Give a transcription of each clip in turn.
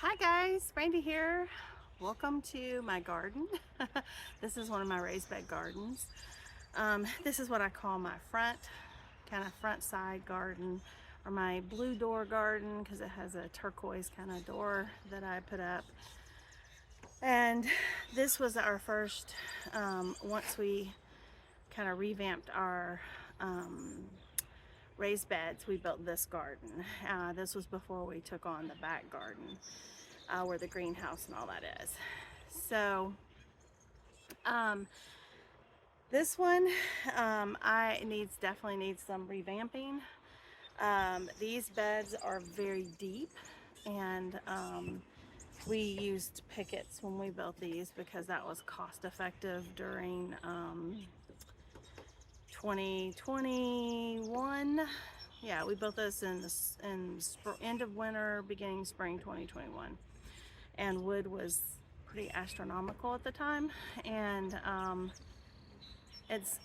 Hi guys, Brandy here. Welcome to my garden. This is one of my raised bed gardens. This is what I call my front side garden, or my blue door garden, because it has a turquoise kind of door that I put up. And this was our first, once we kind of revamped our raised beds, we built this garden. This was before we took on the back garden, where the greenhouse and all that is. So um, this one, I definitely needs some revamping. These beds are very deep, and we used pickets when we built these because that was cost effective during 2021. Yeah, we built this end of winter, beginning spring 2021, and wood was pretty astronomical at the time. And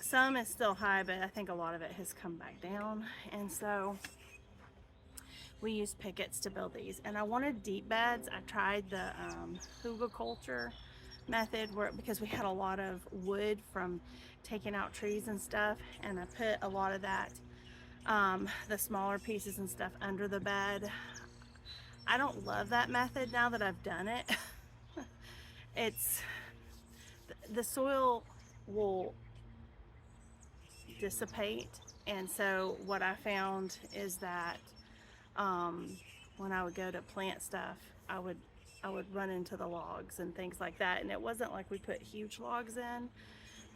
some is still high, but I think a lot of it has come back down. And so we used pickets to build these. And I wanted deep beds. I tried the hugelkultur method, because we had a lot of wood from taking out trees and stuff, and I put a lot of that, the smaller pieces and stuff, under the bed. I don't love that method now that I've done it. It's the soil will dissipate, and so what I found is that when I would go to plant stuff, I would I would run into the logs and things like that. And it wasn't like we put huge logs in,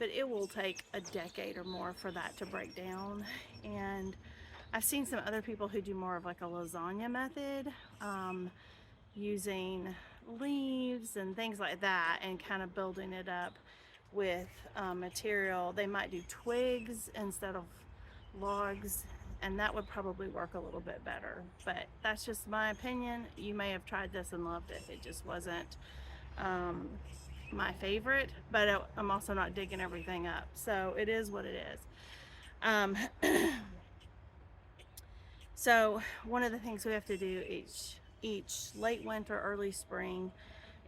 but it will take a decade or more for that to break down. And I've seen some other people who do more of like a lasagna method, using leaves and things like that, and kind of building it up with material. They might do twigs instead of logs, and that would probably work a little bit better. But that's just my opinion. You may have tried this and loved it. It just wasn't um, my favorite, but I'm also not digging everything up. So it is what it is. Um, so one of the things we have to do each late winter, early spring,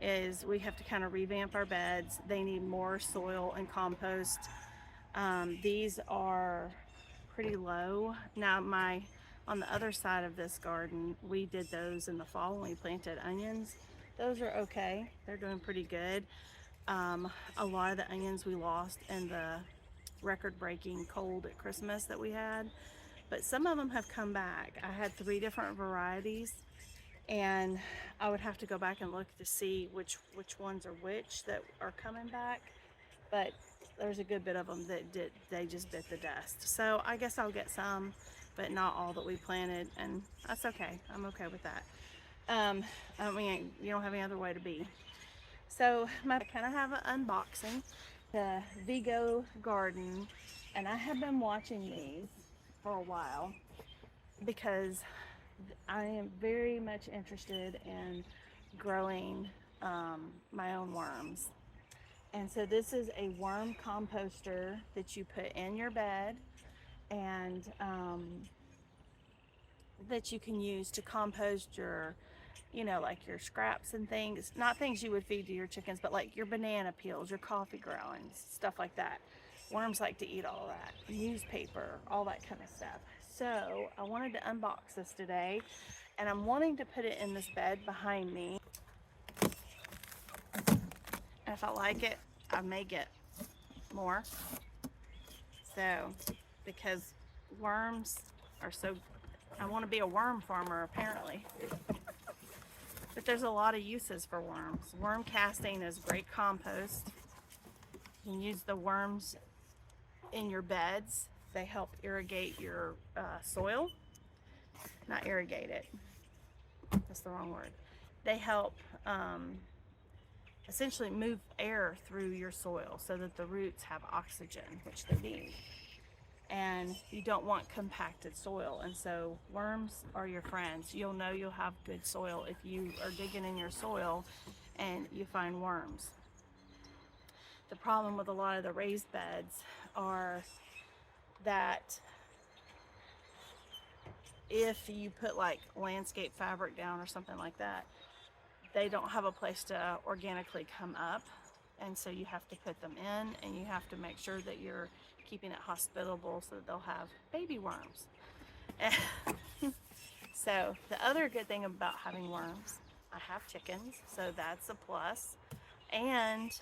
is we have to kind of revamp our beds. They need more soil and compost. These are pretty low. Now on the other side of this garden, we did those in the fall when we planted onions. Those are okay. They're doing pretty good. A lot of the onions we lost in the record-breaking cold at Christmas that we had, but some of them have come back. I had 3 different varieties, and I would have to go back and look to see which ones are which that are coming back. But there's a good bit of them that they just bit the dust. So I guess I'll get some, but not all that we planted, and that's okay. I'm okay with that. I mean, you don't have any other way to be. So I kind of have an unboxing, the Vigo Garden, and I have been watching these for a while because I am very much interested in growing my own worms. And so this is a worm composter that you put in your bed, and that you can use to compost your, like your scraps and things. Not things you would feed to your chickens, but like your banana peels, your coffee grounds, stuff like that. Worms like to eat all that. Newspaper, all that kind of stuff. So I wanted to unbox this today, and I'm wanting to put it in this bed behind me. And if I like it, I may get more. So, because worms are so, I want to be a worm farmer apparently. But there's a lot of uses for worms. Worm casting is great compost. You can use the worms in your beds. They help irrigate your soil. Not irrigate it, that's the wrong word. They help essentially move air through your soil so that the roots have oxygen, which they need. And you don't want compacted soil, and so worms are your friends. You'll know you'll have good soil if you are digging in your soil and you find worms. The problem with a lot of the raised beds are that if you put like landscape fabric down or something like that, they don't have a place to organically come up, and so you have to put them in, and you have to make sure that you're keeping it hospitable so that they'll have baby worms. So the other good thing about having worms, I have chickens, so that's a plus. And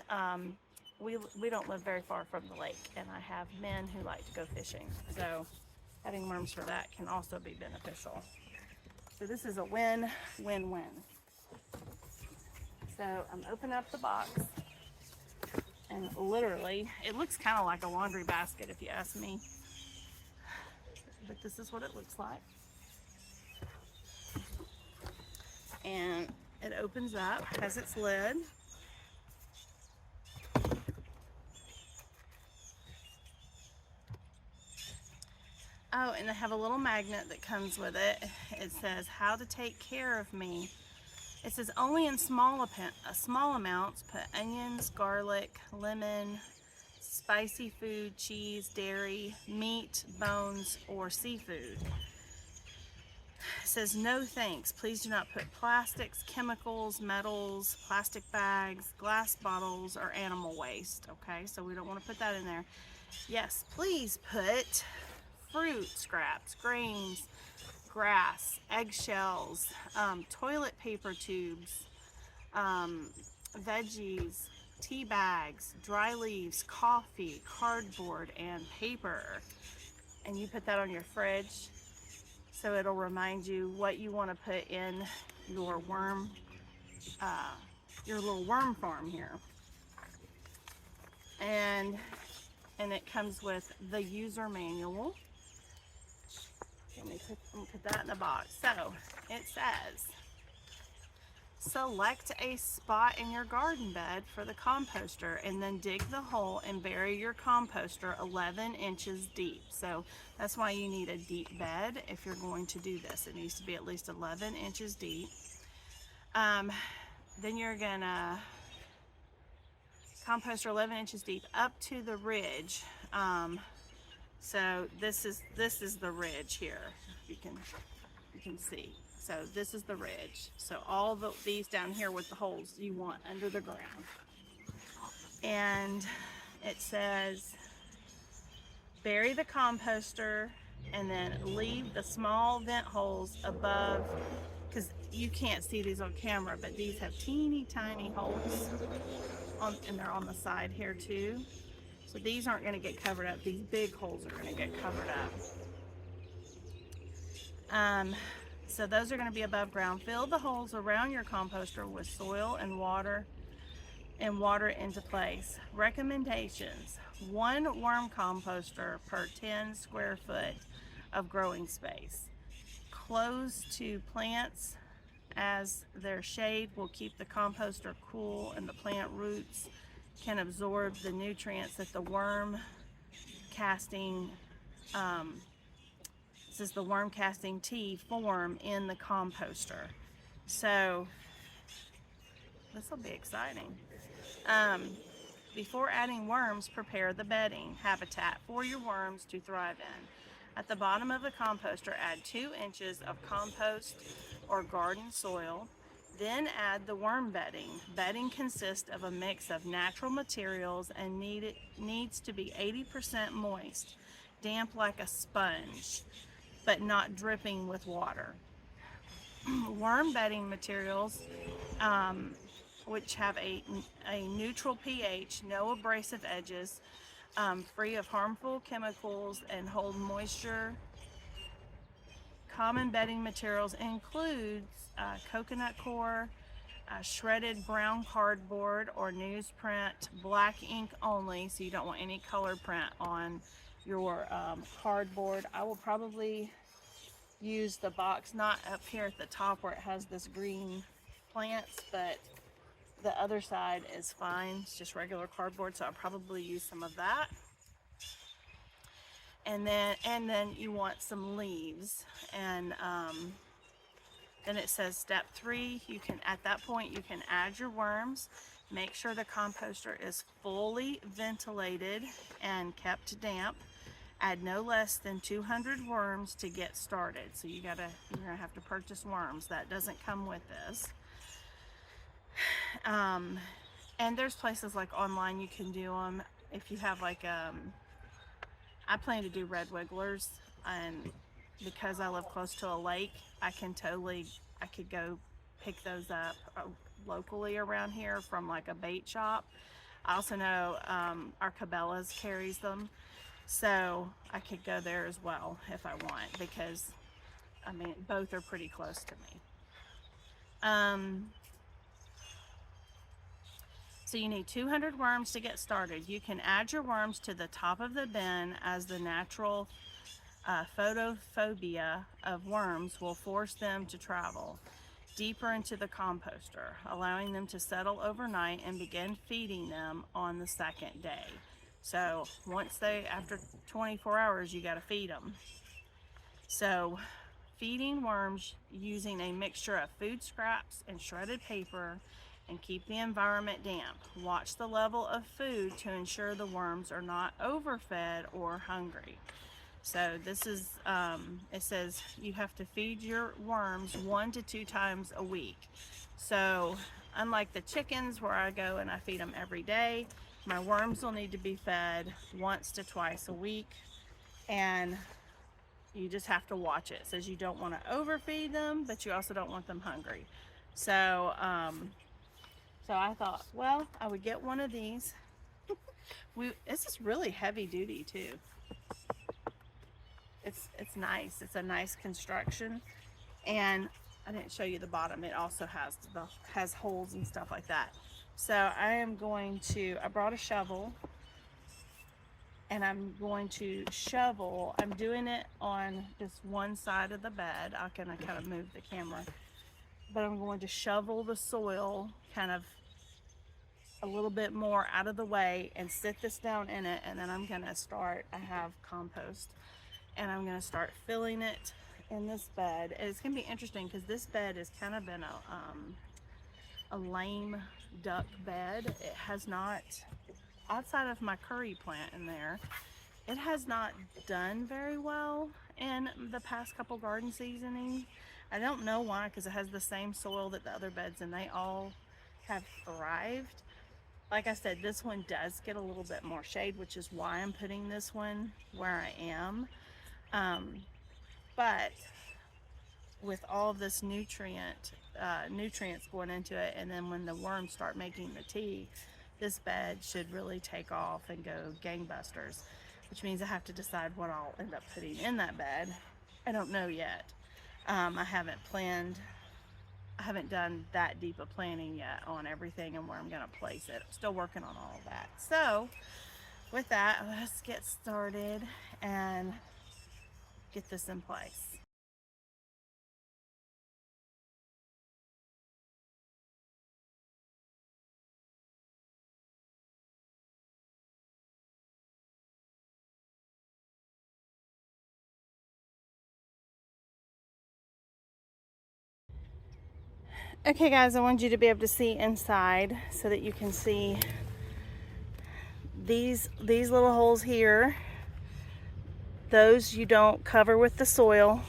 we don't live very far from the lake, and I have men who like to go fishing, so having worms for that can also be beneficial. So this is a win-win-win. So I'm opening up the box, and literally, it looks kind of like a laundry basket if you ask me, but this is what it looks like. And it opens up, has its lid. Oh, and they have a little magnet that comes with it. It says, how to take care of me. It says only in small amounts, put onions, garlic, lemon, spicy food, cheese, dairy, meat, bones, or seafood. It says no thanks. Please do not put plastics, chemicals, metals, plastic bags, glass bottles, or animal waste. Okay, so we don't want to put that in there. Yes, please put fruit scraps, grains, grass, eggshells, toilet paper tubes, veggies, tea bags, dry leaves, coffee, cardboard, and paper. And you put that on your fridge, so it'll remind you what you want to put in your worm, your little worm farm here. And it comes with the user manual. Let me put that in the box. So it says, select a spot in your garden bed for the composter and then dig the hole and bury your composter 11 inches deep. So that's why you need a deep bed if you're going to do this. It needs to be at least 11 inches deep. Then you're gonna composter 11 inches deep up to the ridge. So this is the ridge here. You can see. So this is the ridge. So all these down here with the holes you want under the ground. And it says bury the composter and then leave the small vent holes above, because you can't see these on camera, but these have teeny tiny holes and they're on the side here too. So these aren't going to get covered up. These big holes are going to get covered up. So those are going to be above ground. Fill the holes around your composter with soil and water into place. Recommendations: 1 worm composter per 10 square foot of growing space. Close to plants, as their shade will keep the composter cool and the plant roots can absorb the nutrients that the worm casting the worm casting tea form in the composter. So this will be exciting. Before adding worms, prepare the bedding habitat for your worms to thrive in. At the bottom of the composter, add 2 inches of compost or garden soil. Then add the worm bedding. Bedding consists of a mix of natural materials and needs to be 80% moist, damp like a sponge, but not dripping with water. Worm bedding materials, which have a neutral pH, no abrasive edges, free of harmful chemicals, and hold moisture. Common bedding materials includes coconut coir, shredded brown cardboard or newsprint, black ink only, so you don't want any colored print on your cardboard. I will probably use the box, not up here at the top where it has this green plants, but the other side is fine. It's just regular cardboard, so I'll probably use some of that. And then you want some leaves, and then it says step 3. At that point you can add your worms. Make sure the composter is fully ventilated and kept damp. Add no less than 200 worms to get started. So you're gonna have to purchase worms. That doesn't come with this. And there's places like online you can do them. If you have like, I plan to do red wigglers, and because I live close to a lake, I could go pick those up locally around here from like a bait shop. I also know our Cabela's carries them, so I could go there as well if I want, because I mean both are pretty close to me. So you need 200 worms to get started. You can add your worms to the top of the bin, as the natural photophobia of worms will force them to travel deeper into the composter, allowing them to settle overnight and begin feeding them on the second day. So after 24 hours, you got to feed them. So feeding worms using a mixture of food scraps and shredded paper, and keep the environment damp. Watch the level of food to ensure the worms are not overfed or hungry. So this is, it says you have to feed your worms 1 to 2 times a week. So unlike the chickens where I go and I feed them every day, my worms will need to be fed once to twice a week, and you just have to watch it. It says you don't want to overfeed them, but you also don't want them hungry. So, so I thought, well, I would get one of these. This is really heavy duty too. It's nice. It's a nice construction, and I didn't show you the bottom. It also has holes and stuff like that. So I brought a shovel, and I'm going to shovel. I'm doing it on just one side of the bed. I kind of move the camera, but I'm going to shovel the soil kind of a little bit more out of the way and sit this down in it, and then I'm going to start. I have compost, and I'm going to start filling it in this bed. And it's going to be interesting because this bed has kind of been a lame duck bed. It has not, outside of my curry plant in there, it has not done very well in the past couple garden seasonings. I don't know why, because it has the same soil that the other beds, and they all have thrived. Like I said, this one does get a little bit more shade, which is why I'm putting this one where I am. But with all of this nutrients going into it, and then when the worms start making the tea, this bed should really take off and go gangbusters, which means I have to decide what I'll end up putting in that bed. I don't know yet. I haven't done that deep of planning yet on everything and where I'm going to place it. I'm still working on all of that. So with that, let's get started and get this in place. Okay guys, I want you to be able to see inside so that you can see these little holes here. Those you don't cover with the soil.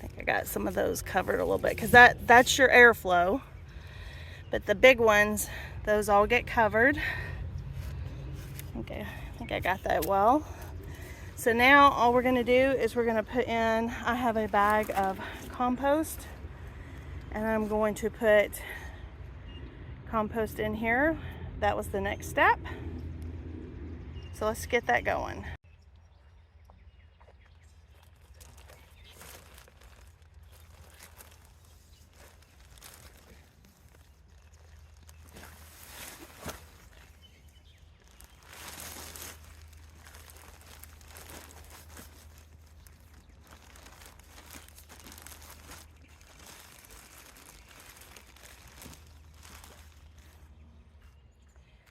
I think I got some of those covered a little bit because that's your airflow. But the big ones, those all get covered. Okay, I think I got that well. So now all we're gonna do is we're gonna put in, I have a bag of compost, and I'm going to put compost in here. That was the next step. So let's get that going.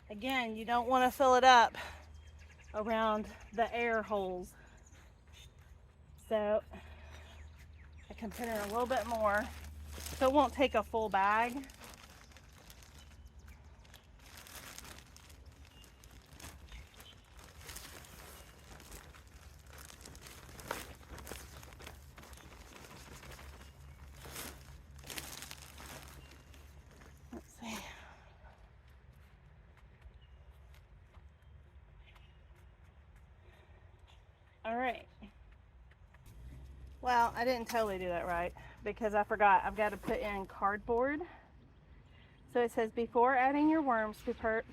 Again, you don't want to fill it up around the air holes. So I can put in a little bit more. So it won't take a full bag. Let's see. All right. Well, I didn't totally do that right because I forgot. I've got to put in cardboard. So it says, before adding your worms, prepare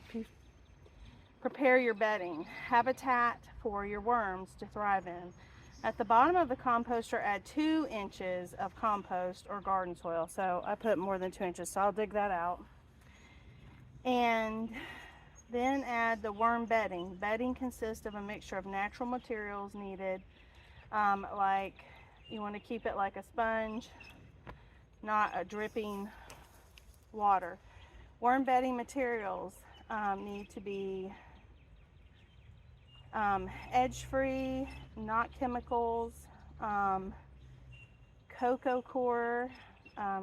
your bedding, habitat for your worms to thrive in. At the bottom of the composter, add 2 inches of compost or garden soil. So I put more than 2 inches, so I'll dig that out. And then add the worm bedding. Bedding consists of a mixture of natural materials needed, like you want to keep it like a sponge, not a dripping water. Worm bedding materials need to be edge-free, not chemicals, cocoa coir,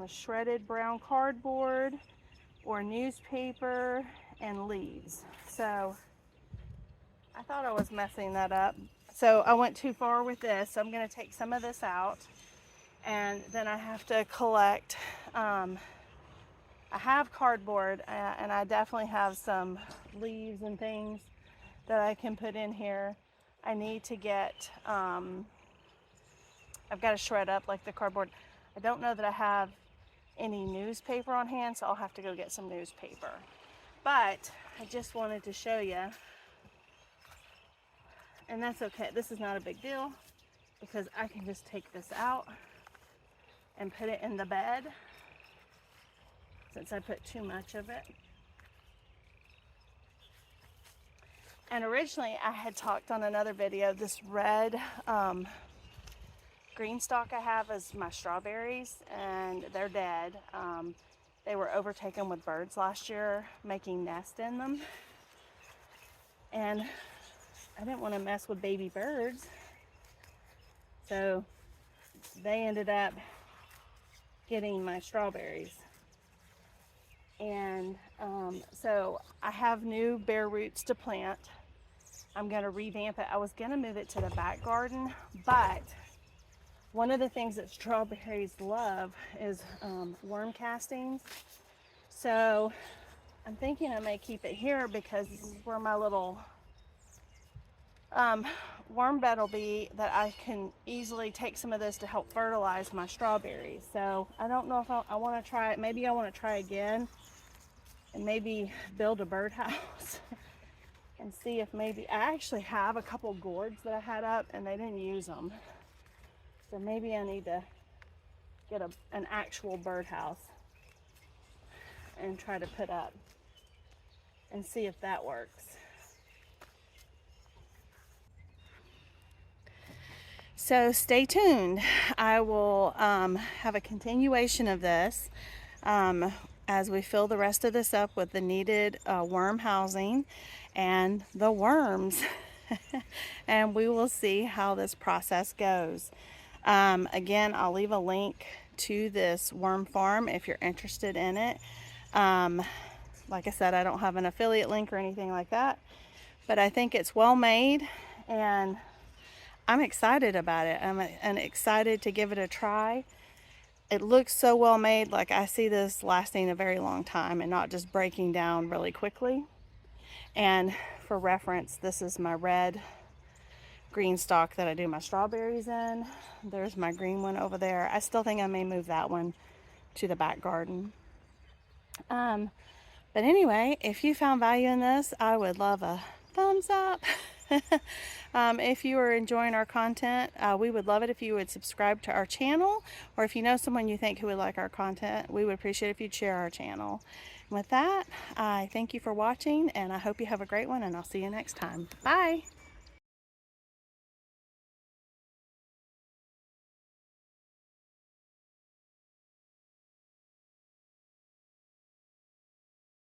shredded brown cardboard, or newspaper, and leaves. So I thought I was messing that up. So I went too far with this. So I'm going to take some of this out, and then I have to collect. I have cardboard, and I definitely have some leaves and things that I can put in here. I need to get, I've got to shred up like the cardboard. I don't know that I have any newspaper on hand, so I'll have to go get some newspaper. But I just wanted to show you, and that's okay. This is not a big deal because I can just take this out and put it in the bed since I put too much of it. And originally I had talked on another video, this red green stalk I have is my strawberries, and they're dead. They were overtaken with birds last year, making nests in them. And I didn't want to mess with baby birds. So they ended up getting my strawberries. And so I have new bare roots to plant. I'm going to revamp it. I was going to move it to the back garden, but one of the things that strawberries love is worm castings. So I'm thinking I may keep it here because this is where my little worm bed will be, that I can easily take some of this to help fertilize my strawberries. So I don't know if I want to try it. Maybe I want to try again and maybe build a birdhouse and see if maybe, I actually have a couple gourds that I had up and they didn't use them. So maybe I need to get an actual birdhouse and try to put up and see if that works. So stay tuned. I will have a continuation of this as we fill the rest of this up with the needed worm housing and the worms. And we will see how this process goes. Again, I'll leave a link to this worm farm if you're interested in it. Like I said, I don't have an affiliate link or anything like that, but I think it's well made and I'm excited about it. I'm excited to give it a try. It looks so well made. Like, I see this lasting a very long time and not just breaking down really quickly. And for reference, this is my red green stalk that I do my strawberries in. There's my green one over there. I still think I may move that one to the back garden. But anyway, if you found value in this, I would love a thumbs up. If you are enjoying our content, we would love it if you would subscribe to our channel, or if you know someone you think who would like our content, we would appreciate it if you'd share our channel. And with that, I thank you for watching, and I hope you have a great one, and I'll see you next time. Bye!